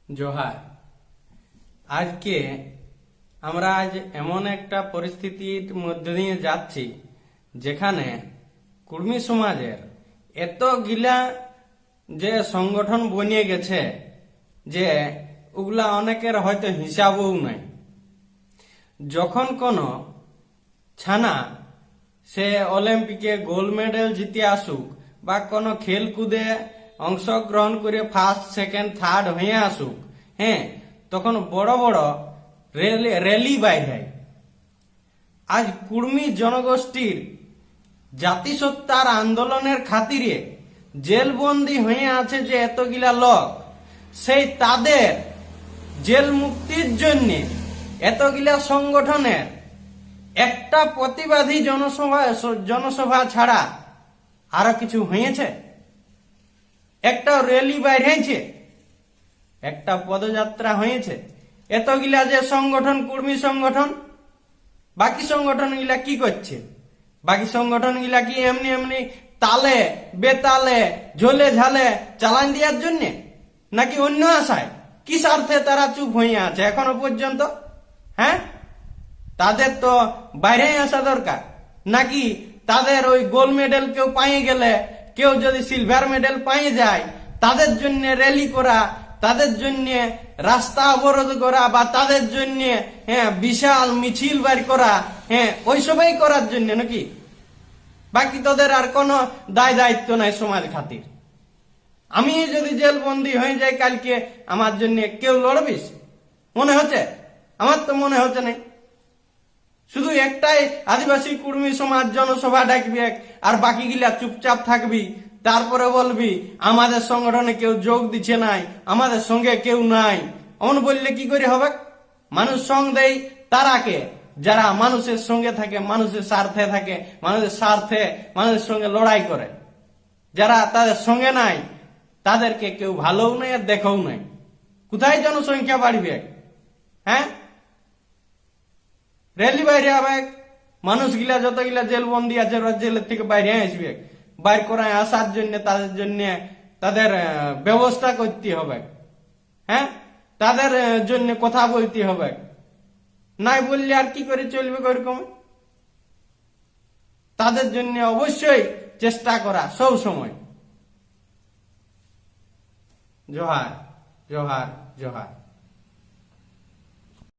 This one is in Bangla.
জোহার। আজকে আমরা এমন একটা পরিস্থিতির মধ্যে দিয়ে যাচ্ছি যেখানে কুর্মী সমাজের এত গিলা যে সংগঠন বনিয়ে গেছে যে ওগুলা অনেকের হয়তো হিসাবও নাই। যখন কোনো ছানা সে অলিম্পিকে গোল্ড মেডেল জিতে আসুক বা কোনো খেলকুদে অংশগ্রহণ করে ফার্স্ট সেকেন্ড থার্ড হয়ে আসুক, তখন বড় বড় র্যালি বাইরে। আজ কুর্মী জনগোষ্ঠীর জাতিসত্তার আন্দোলনের খাতিরে জেলবন্দি হয়ে আছে যে এতগুলা লোক, সেই তাদের জেল মুক্তির জন্য এতগুলা সংগঠনের একটা প্রতিবাদী জনসভা ছাড়া আরো কিছু হয়েছে? একটা র্যালি বাইর হয়েছে, একটা পদযাত্রা হয়েছে? এতগুলা যে সংগঠন, কর্মী সংগঠন, বাকি সংগঠন গুলা কি করছে? বাকি সংগঠন গুলা কি এমনি এমনি তালে বেতালে ঝোলে ঝালে চালান দেওয়ার জন্য, নাকি অন্য আশায়? কি স্বার্থে তারা চুপ হয়ে আছে এখনো পর্যন্ত? তাদের তো বাইরে আসা দরকার, নাকি তাদের ওই গোল্ড মেডেল কেউ পাইয়ে গেলে, কেউ যদি সিলভার মেডেল পাইয়ে যায়, তাদের জন্য র্যালি করা, তাদের জন্য রাস্তা অবরোধ করা, বা তাদের জন্য বিশাল মিছিল বের করা, ওইসবই করার জন্য নাকি? বাকি তোদের আর কোনো দায় দায়িত্ব নাই সমাজ খাতির। আমি যদি জেলবন্দি হয়ে যাই কালকে, আমার জন্য কেউ লড়বিস মনে হচ্ছে? আমার তো মনে হচ্ছে না। শুধু একটাই আদিবাসী কর্মী সমাজ জনসভা ডাকবি আর বাকি গিলা চুপচাপ থাকবি, তারপরে বলবি আমাদের সংগঠনে কেউ যোগ দিচ্ছে নাই, আমাদের সঙ্গে কেউ নাই। অমন বললে কি করে হবে? মানুষ সঙ্গ দেয় তারাকে যারা মানুষের সঙ্গে থাকে, মানুষের স্বার্থে থাকে, মানুষের স্বার্থে মানুষের সঙ্গে লড়াই করে। যারা তাদের সঙ্গে নাই তাদেরকে কেউ ভালোও নাই আর দেখাও নাই। কোথায় জনসংখ্যা বাড়বে? র্যালি বাইরে হবে, মানুষগুলা যতগুলা জেলবন্দি আছে জেলের থেকে বাইরে আসবে, বাইর করায় আসার জন্য তাদের জন্য তাদের ব্যবস্থা করতে হবে, তাদের জন্য কথা বলতে হবে। নাই বললে আর কি করে চলবে? ওরকম তাদের জন্য অবশ্যই চেষ্টা করা সব সময়। জোহার, জোহার, জোহার।